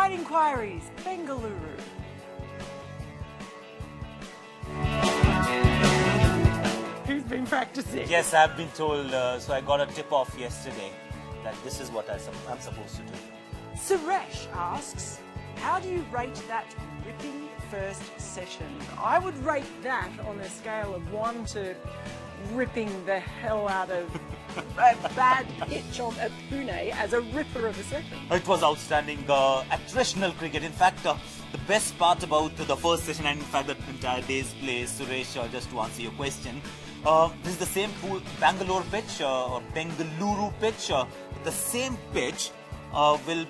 Great Inquiries, Bengaluru. Who's been practicing? Yes, I've been told, so I got a tip-off yesterday that this is what I'm supposed to do. Suresh asks, how do you rate that ripping first session? I would rate that on a scale of 1 to ripping the hell out of a bad pitch at Pune as a ripper of a session. It was outstanding attritional cricket. In fact, the best part about the first session and in fact the entire day's play, Suresh, just to answer your question, this is the same Bangalore pitch or Bengaluru pitch. The same pitch will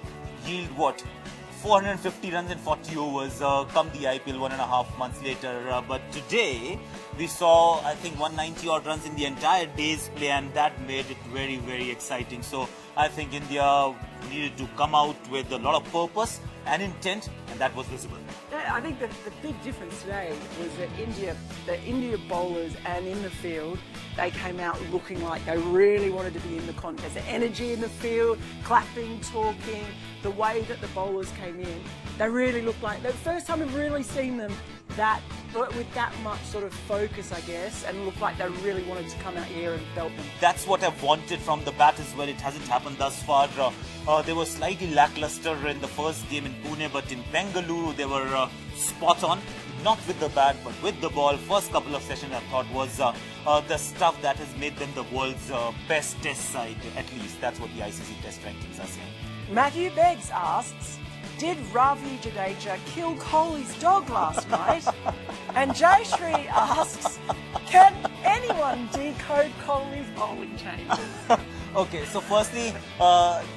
yield what? 450 runs in 40 overs come the IPL 1.5 months later. But today we saw, I think, 190 odd runs in the entire day's play, and that made it very, very exciting. So I think India needed to come out with a lot of purpose and intent, and that was visible. Yeah, I think the big difference today was that the India bowlers and in the field, they came out looking like they really wanted to be in the contest. The energy in the field, clapping, talking, the way that the bowlers came in, they really looked like the first time I've really seen them with that much sort of focus, I guess, and looked like they really wanted to come out here and belt them. That's what I've wanted from the bat as well. It hasn't happened thus far. They were slightly lackluster in the first game in Pune, but in Bengaluru they were spot on. Not with the bat, but with the ball. First couple of sessions I thought was the stuff that has made them the world's best test side, at least. That's what the ICC test rankings are saying. Matthew Beggs asks, did Ravi Jadeja kill Kohli's dog last night? And Jayashree asks, can anyone decode Kohli's bowling changes? Okay, so firstly,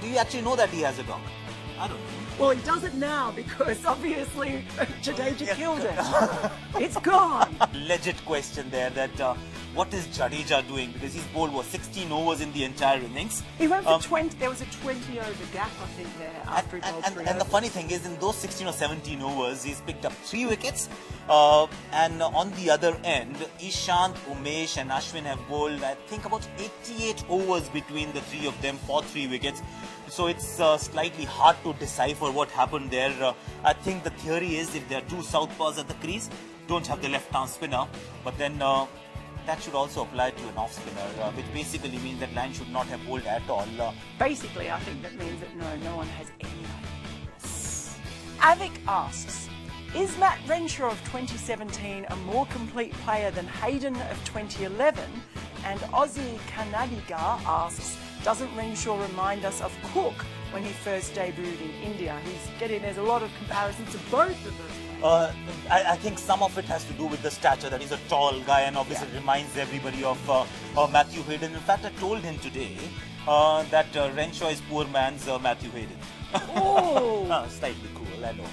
do you actually know that he has a dog? I don't know. Well, he does it now because obviously Jadeja killed it. It's gone. Legit question there that what is Jadeja doing? Because he's bowled 16 overs in the entire innings. He went for 20. There was a 20 over gap, I think, there after he bowled 3 and the funny thing is, in those 16 or 17 overs, he's picked up 3 wickets. And on the other end, Ishant, Umesh and Ashwin have bowled, I think, about 88 overs between the 3 of them for 3 wickets. So it's slightly hard to decipher what happened there. I think the theory is if there are 2 southpaws at the crease, don't have the left-arm spinner. But then that should also apply to an off-spinner, which basically means that line should not have bowled at all. Basically, I think that means that no one has any idea. Avik asks, is Matt Renshaw of 2017 a more complete player than Hayden of 2011? And Aussie Kannadiga asks, doesn't Renshaw remind us of Cook when he first debuted in India? There's a lot of comparisons to both of them. I think some of it has to do with the stature, that he's a tall guy and obviously reminds everybody of Matthew Hayden. In fact, I told him today that Renshaw is poor man's Matthew Hayden. Oh! Slightly cool, I know.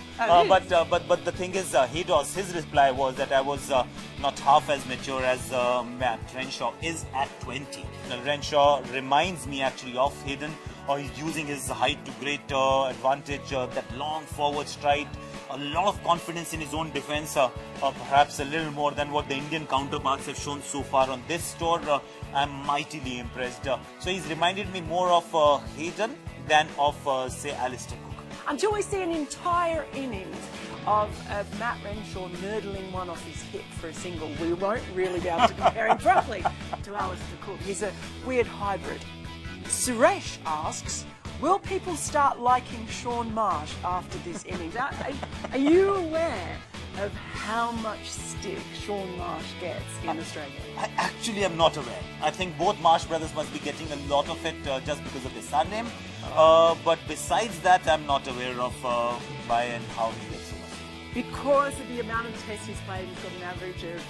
But the thing is, his reply was that I was not half as mature as Matt Renshaw is at 20. Renshaw reminds me actually of Hayden. He's using his height to great advantage, that long forward stride, a lot of confidence in his own defence, perhaps a little more than what the Indian counterparts have shown so far on this tour. I'm mightily impressed. So he's reminded me more of Hayden than of, say, Alistair Cook. Until we see an entire innings of Matt Renshaw nurdling one off his hip for a single, we won't really be able to compare him properly to Alistair Cook. He's a weird hybrid. Suresh asks, will people start liking Shaun Marsh after this innings? Are you aware of how much stick Shaun Marsh gets in Australia? I actually am not aware. I think both Marsh brothers must be getting a lot of it just because of his surname. But besides that, I'm not aware of why and how he gets so much. Because of the amount of tests he's played, he's got an average of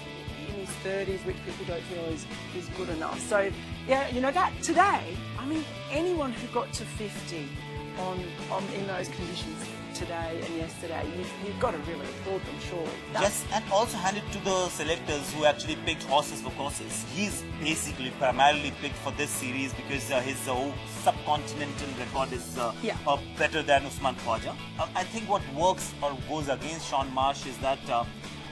in his 30s, which people don't feel is good enough. So, yeah, you know, that today, I mean, anyone who got to 50 in those conditions today and yesterday, you've got to really applaud them, surely. Yes, and also hand it to the selectors who actually picked horses for courses. He's basically primarily picked for this series because his subcontinental record is better than Usman Khawaja. I think what works or goes against Shaun Marsh is that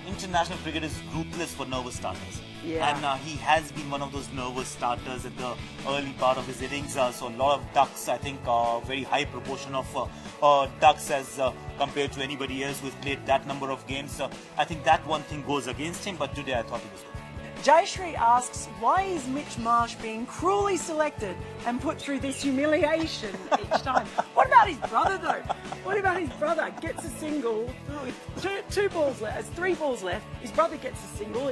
international cricket is ruthless for nervous starters. Yeah. And he has been one of those nervous starters at the early part of his innings. So a lot of ducks, I think, very high proportion of ducks as compared to anybody else who's played that number of games. I think that one thing goes against him, but today I thought he was good. Jayshree asks, why is Mitch Marsh being cruelly selected and put through this humiliation each time? What about his brother, though? What about his brother? Gets a single with two balls left, has 3 balls left. His brother gets a single,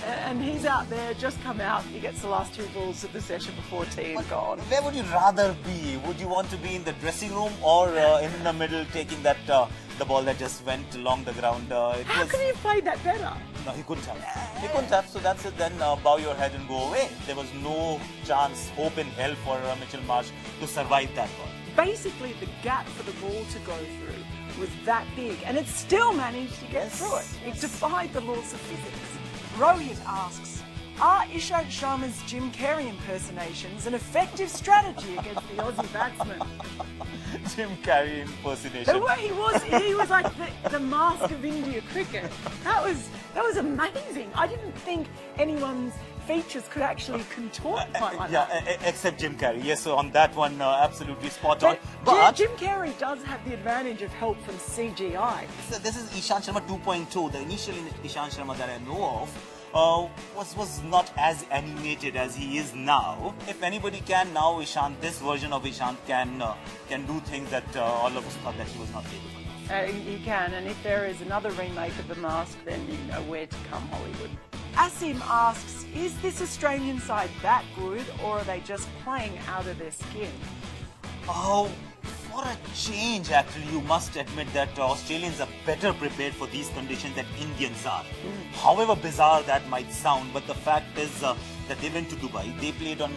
and he's out there, just come out. He gets the last 2 balls of the session before tea and gone. Where would you rather be? Would you want to be in the dressing room or in the middle taking that the ball that just went along the ground? How could he have played that better? No, he couldn't have. He couldn't have, so that's it. Then bow your head and go away. There was no chance, hope in hell for Mitchell Marsh to survive that ball. Basically, the gap for the ball to go through was that big, and it still managed to get through it. It defied the laws of physics. Rohit asks, are Ishant Sharma's Jim Carrey impersonations an effective strategy against the Aussie batsman? Jim Carrey impersonation. The way he was like the mask of India cricket. That was amazing. I didn't think anyone's features could actually contort quite like that. Yeah, except Jim Carrey. Yes, so on that one, absolutely spot on. But Jim Carrey does have the advantage of help from CGI. So this is Ishant Sharma 2.2. The initial Ishant Sharma that I know of was not as animated as he is now. If anybody can now, Ishant, this version of Ishant can do things that all of us thought that he was not capable of. He can, and if there is another remake of The Mask, then you know where to come, Hollywood. Asim asks, is this Australian side that good, or are they just playing out of their skin? Oh, for a change, actually, you must admit that Australians are better prepared for these conditions than Indians are. However bizarre that might sound, but the fact is that they went to Dubai. They played on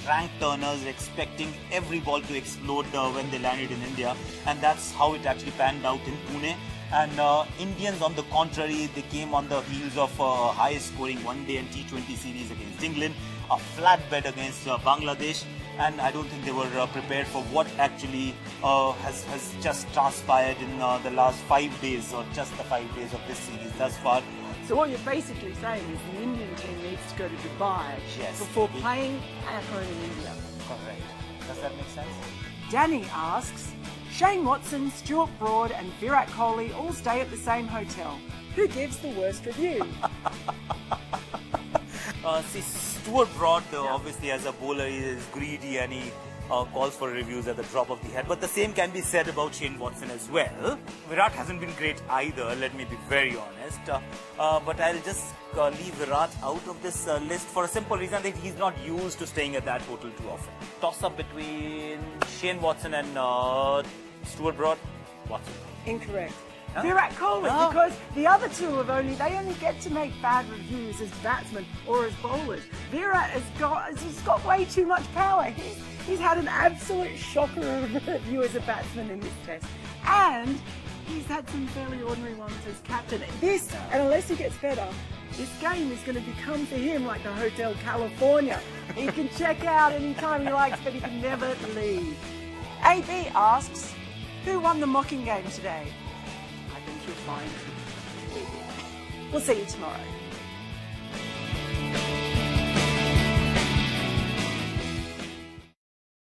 ranked turners, expecting every ball to explode when they landed in India, and that's how it actually panned out in Pune. And Indians, on the contrary, they came on the heels of a high-scoring one-day and T20 series against England, a flatbed against Bangladesh, and I don't think they were prepared for what actually has just transpired in the last 5 days, or just the 5 days of this series thus far. So what you're basically saying is the Indian team needs to go to Dubai before playing at home in India. Correct. Does that make sense? Danny asks, Shane Watson, Stuart Broad and Virat Kohli all stay at the same hotel. Who gives the worst review? See, Stuart Broad, obviously as a bowler, he is greedy and he calls for reviews at the drop of the hat. But the same can be said about Shane Watson as well. Virat hasn't been great either, let me be very honest. But I'll just leave Virat out of this list for a simple reason that he's not used to staying at that hotel too often. Toss up between Shane Watson and Stuart Broad. Watson. Incorrect. Virat Kohli, because the other two they only get to make bad reviews as batsmen or as bowlers. Virat has got way too much power. He's had an absolute shocker of a review as a batsman in this test, and he's had some fairly ordinary ones as captain. And unless he gets better, this game is going to become for him like the Hotel California. He can check out anytime he likes, but he can never leave. AB asks, who won the mocking game today? I think you'll find. We'll see you tomorrow.